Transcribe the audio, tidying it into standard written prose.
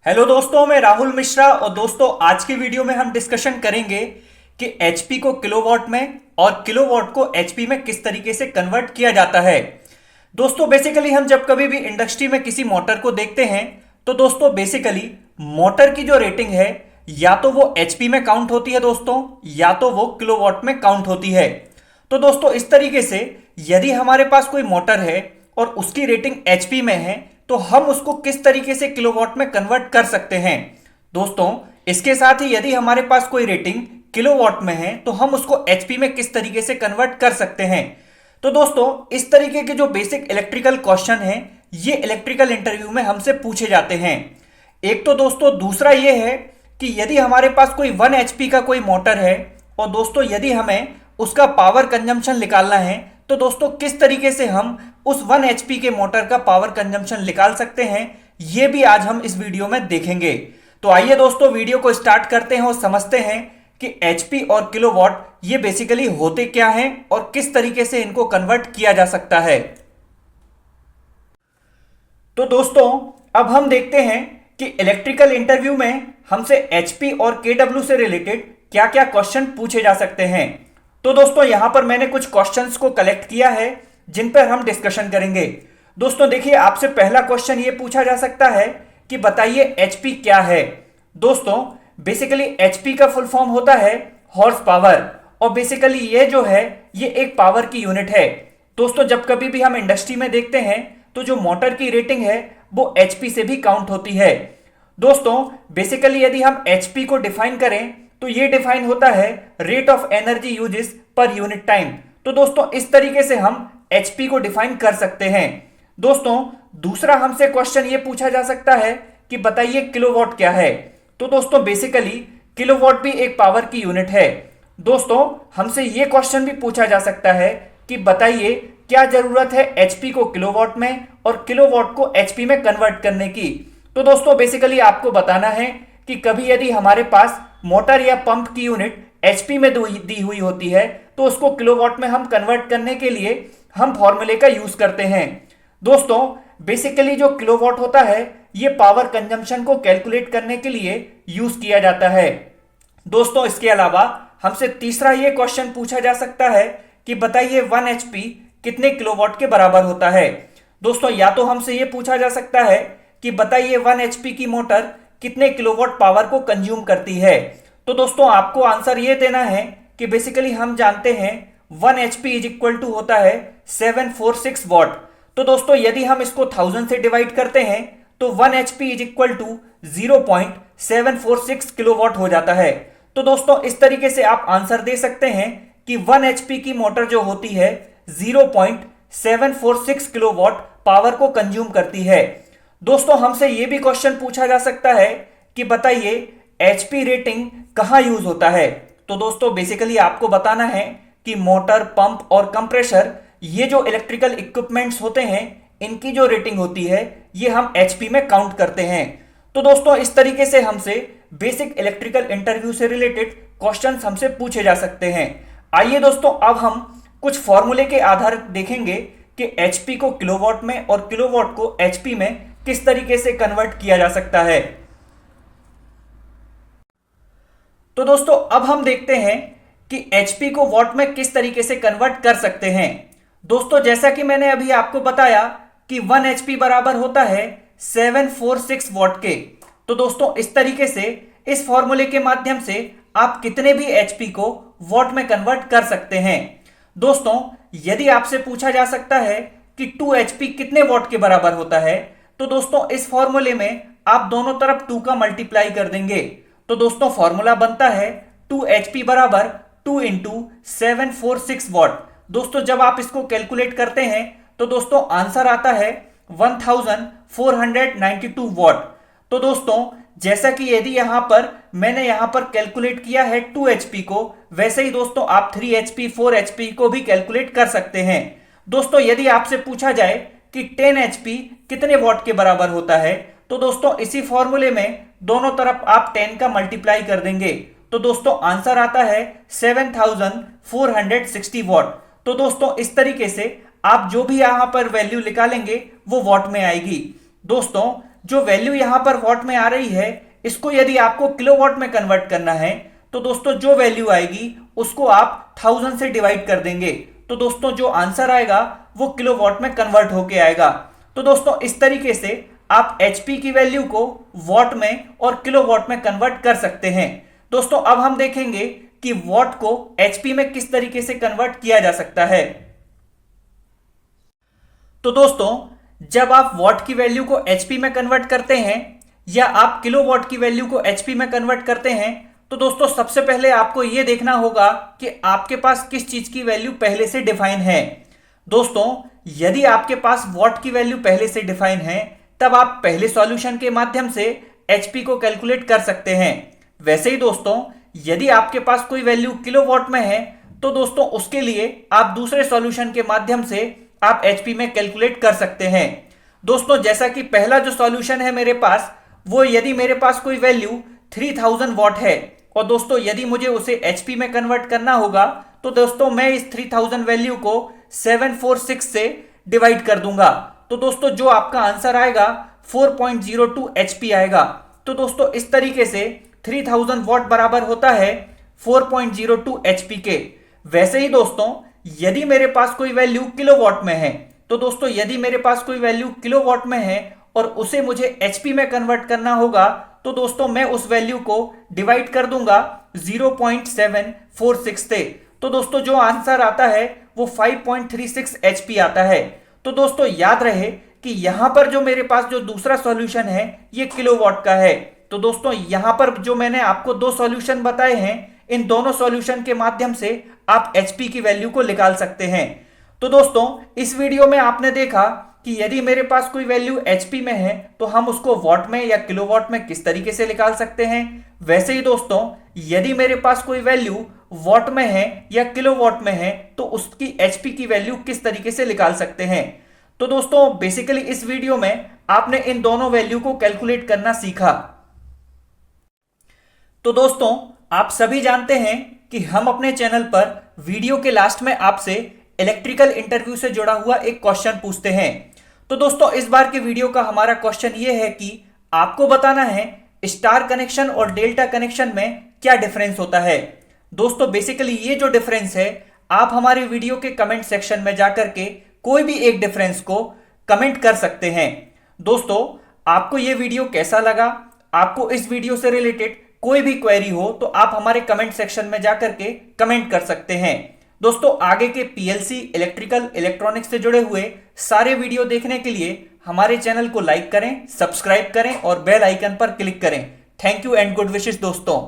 Hello दोस्तों, मैं राहुल मिश्रा। और दोस्तों, आज की वीडियो में हम डिस्कशन करेंगे कि एचपी को किलोवाट में और किलोवाट को एचपी में किस तरीके से कन्वर्ट किया जाता है। दोस्तों, बेसिकली हम जब कभी भी इंडस्ट्री में किसी मोटर को देखते हैं तो दोस्तों बेसिकली मोटर की जो रेटिंग है या तो वो एचपी में काउंट होती है दोस्तों, या तो वो किलोवाट में काउंट होती है। तो दोस्तों, इस तरीके से यदि हमारे पास कोई मोटर है और उसकी रेटिंग एचपी में है तो हम उसको किस तरीके से किलोवाट में कन्वर्ट कर सकते हैं। दोस्तों, इसके साथ ही यदि हमारे पास कोई रेटिंग किलोवाट में है तो हम उसको एचपी में किस तरीके से कन्वर्ट कर सकते हैं। तो दोस्तों, इस तरीके के जो बेसिक इलेक्ट्रिकल क्वेश्चन हैं ये इलेक्ट्रिकल इंटरव्यू में हमसे पूछे जाते हैं। एक तो दोस्तों दूसरा ये है कि यदि हमारे पास कोई 1 एचपी का कोई मोटर है और दोस्तों यदि हमें उसका पावर कंजम्पशन निकालना है तो दोस्तों किस तरीके से हम उस 1 एचपी के मोटर का पावर कंजम्पशन निकाल सकते हैं, ये भी आज हम इस वीडियो में देखेंगे। तो आइए दोस्तों, वीडियो को स्टार्ट करते हैं और समझते हैं कि एचपी और किलोवाट ये बेसिकली होते क्या हैं और किस तरीके से इनको कन्वर्ट किया जा सकता है। तो दोस्तों, अब हम देखते हैं कि इलेक्ट्रिकल इंटरव्यू में हमसे एचपी और केडब्ल्यू से रिलेटेड क्या क्या क्वेश्चन पूछे जा सकते हैं। तो दोस्तों, यहां पर मैंने कुछ क्वेश्चंस को कलेक्ट किया है जिन पर हम डिस्कशन करेंगे। दोस्तों देखिए, आपसे पहला क्वेश्चन ये पूछा जा सकता है कि बताइए एचपी क्या है। दोस्तों, बेसिकली एचपी का फुल फॉर्म होता है हॉर्स पावर, और बेसिकली ये जो है ये एक पावर की यूनिट है। दोस्तों, जब कभी भी हम इंडस्ट्री में देखते हैं तो जो मोटर की रेटिंग है वो एचपी से भी काउंट होती है। दोस्तों, बेसिकली यदि हम एचपी को डिफाइन करें तो ये डिफाइन होता है rate of energy uses per unit time. तो दोस्तों, इस तरीके से हम एचपी को डिफाइन कर सकते हैं। दोस्तों, दूसरा हमसे क्वेश्चन ये पूछा जा सकता है कि बताइए किलोवाट क्या है। तो दोस्तों, बेसिकली किलोवाट भी एक पावर की यूनिट है। दोस्तों, हमसे ये क्वेश्चन भी पूछा जा सकता है कि बताइए क्या जरूरत है एचपी को किलोवाट में और किलोवाट को एचपी में कन्वर्ट करने की। तो दोस्तों, बेसिकली आपको बताना है कि कभी यदि हमारे पास मोटर या पंप की यूनिट एचपी में दी हुई होती है तो उसको किलोवाट में हम कन्वर्ट करने के लिए हम फॉर्मूले का यूज करते हैं। दोस्तों, बेसिकली जो किलोवाट होता है ये पावर कंजम्पशन को कैलकुलेट करने के लिए यूज किया जाता है। दोस्तों, इसके अलावा हमसे तीसरा ये क्वेश्चन पूछा जा सकता है कि बताइए 1 एचपी कितने किलोवाट के बराबर होता है। दोस्तों, या तो हमसे ये पूछा जा सकता है कि बताइए 1 एचपी की मोटर कितने किलोवाट पावर को कंज्यूम करती है। तो दोस्तों, आपको आंसर ये देना है कि बेसिकली हम जानते हैं 1 एचपी इज इक्वल टू होता है 746 वॉट। तो दोस्तों, यदि हम इसको 1000 से डिवाइड करते हैं तो 1 HP is equal to 0.746 kilowatt हो जाता है। तो दोस्तों, इस तरीके से आप आंसर दे सकते हैं कि 1 एचपी की मोटर जो होती है 0.746 किलोवाट पावर को कंज्यूम करती है। दोस्तों, हमसे यह भी क्वेश्चन पूछा जा सकता है कि बताइए एचपी रेटिंग कहां यूज होता है। तो दोस्तों, बेसिकली आपको बताना है कि मोटर, पंप और कंप्रेशर ये जो इलेक्ट्रिकल इक्विपमेंट्स होते हैं इनकी जो रेटिंग होती है ये हम एचपी में काउंट करते हैं। तो दोस्तों, इस तरीके से हमसे बेसिक इलेक्ट्रिकल इंटरव्यू से रिलेटेड क्वेश्चंस हमसे पूछे जा सकते हैं। आइए दोस्तों, अब हम कुछ फॉर्मूले के आधार देखेंगे कि एचपी को किलोवाट में और किलोवाट को एचपी में किस तरीके से कन्वर्ट किया जा सकता है। तो दोस्तों, अब हम देखते हैं कि एचपी को वॉट में किस तरीके से कन्वर्ट कर सकते हैं। दोस्तों, जैसा कि मैंने अभी आपको बताया कि 1 एचपी बराबर होता है 746 वॉट के। तो दोस्तों, इस तरीके से इस फॉर्मूले के माध्यम से आप कितने भी एचपी को वॉट में कन्वर्ट कर सकते हैं। दोस्तों, यदि आपसे पूछा जा सकता है कि 2 एचपी कितने वॉट के बराबर होता है तो दोस्तों, इस फॉर्मूले में आप दोनों तरफ 2 का मल्टीप्लाई कर देंगे। तो दोस्तों, फॉर्मूला बनता है 2 एचपी बराबर 2 इंटू 746 वॉट। दोस्तों, जब आप इसको कैलकुलेट करते हैं तो दोस्तों आंसर आता है 1492 वॉट। तो दोस्तों, जैसा कि यदि यहां पर मैंने यहां पर कैलकुलेट किया है 2 एचपी को, वैसे ही दोस्तों आप 3 एचपी 4 एचपी को भी कैलकुलेट कर सकते हैं। दोस्तों, यदि आपसे पूछा जाए कि 10 एचपी कितने वॉट के बराबर होता है तो दोस्तों इसी फॉर्मूले में दोनों तरफ आप 10 का मल्टीप्लाई कर देंगे। तो दोस्तों आंसर आता है 7460 वॉट। तो दोस्तों, इस तरीके से आप जो भी यहां पर वैल्यू निकालेंगे वो वॉट में आएगी। दोस्तों, जो वैल्यू यहां पर वॉट में आ रही है इसको यदि आपको किलोवाट में कन्वर्ट करना है तो दोस्तों जो वैल्यू आएगी उसको आप 1000 से डिवाइड कर देंगे। तो दोस्तों जो आंसर आएगा वो किलोवाट में कन्वर्ट होके आएगा। तो दोस्तों इस तरीके से आप एचपी की वैल्यू को वॉट में और किलोवाट में कन्वर्ट कर सकते हैं। दोस्तों अब हम देखेंगे कि वॉट को एचपी में किस तरीके से कन्वर्ट किया जा सकता है। तो दोस्तों जब आप वॉट की वैल्यू को एचपी में कन्वर्ट करते हैं या आप किलोवाट की वैल्यू को एचपी में कन्वर्ट करते हैं तो दोस्तों सबसे पहले आपको यह देखना होगा कि आपके पास किस चीज की वैल्यू पहले से डिफाइन है। दोस्तों यदि आपके पास वॉट की वैल्यू पहले से डिफाइन है तब आप पहले सॉल्यूशन के माध्यम से एचपी को कैलकुलेट कर सकते हैं। वैसे ही दोस्तों यदि आपके पास कोई वैल्यू किलोवाट में है तो दोस्तों उसके लिए आप दूसरे सॉल्यूशन के माध्यम से आप एचपी में कैलकुलेट कर सकते हैं। दोस्तों जैसा कि पहला जो सॉल्यूशन है मेरे पास वो यदि मेरे पास कोई वैल्यू 3000 वॉट है और दोस्तों यदि मुझे उसे एचपी में कन्वर्ट करना होगा तो दोस्तों मैं इस 3000 वैल्यू को 746 से डिवाइड कर दूंगा। तो दोस्तों जो आपका आंसर आएगा 4.02 एचपी आएगा। तो दोस्तों इस तरीके से 3000 वॉट बराबर होता है 4.02 एचपी के। वैसे ही दोस्तों यदि मेरे पास कोई वैल्यू किलोवाट में है तो दोस्तों यदि मेरे पास कोई वैल्यू किलोवाट में है और उसे मुझे एचपी में कन्वर्ट करना होगा तो दोस्तों मैं उस वैल्यू को डिवाइड कर दूंगा 0.746 से। तो दोस्तों जो आंसर आता है वो 5.36 एचपी आता है। तो दोस्तों याद रहे कि यहां पर जो मेरे पास जो दूसरा सॉल्यूशन है ये किलोवाट का है। तो दोस्तों यहां पर जो मैंने आपको दो सॉल्यूशन बताए हैं इन दोनों सॉल्यूशन के माध्यम से आप एचपी की वैल्यू को निकाल सकते हैं। तो दोस्तों इस वीडियो में आपने देखा कि यदि मेरे पास कोई वैल्यू एचपी में है तो हम उसको वॉट में या किलोवाट में किस तरीके से निकाल सकते हैं। वैसे ही दोस्तों यदि मेरे पास कोई वैल्यू वॉट में है या किलोवाट में है तो उसकी एचपी की वैल्यू किस तरीके से निकाल सकते हैं। तो दोस्तों बेसिकली इस वीडियो में आपने इन दोनों वैल्यू को कैलकुलेट करना सीखा। तो दोस्तों आप सभी जानते हैं कि हम अपने चैनल पर वीडियो के लास्ट में आपसे इलेक्ट्रिकल इंटरव्यू से जुड़ा हुआ एक क्वेश्चन पूछते हैं। तो दोस्तों इस बार के वीडियो का हमारा क्वेश्चन ये है कि आपको बताना है स्टार कनेक्शन और डेल्टा कनेक्शन में क्या डिफरेंस होता है। दोस्तों बेसिकली ये जो डिफरेंस है आप हमारे वीडियो के कमेंट सेक्शन में जाकर के कोई भी एक डिफरेंस को कमेंट कर सकते हैं। दोस्तों आपको ये वीडियो कैसा लगा, आपको इस वीडियो से रिलेटेड कोई भी क्वेरी हो तो आप हमारे कमेंट सेक्शन में जाकर के कमेंट कर सकते हैं। दोस्तों आगे के पीएलसी इलेक्ट्रिकल इलेक्ट्रॉनिक्स से जुड़े हुए सारे वीडियो देखने के लिए हमारे चैनल को लाइक करें, सब्सक्राइब करें और बेल आइकन पर क्लिक करें। Thank you and good wishes दोस्तों।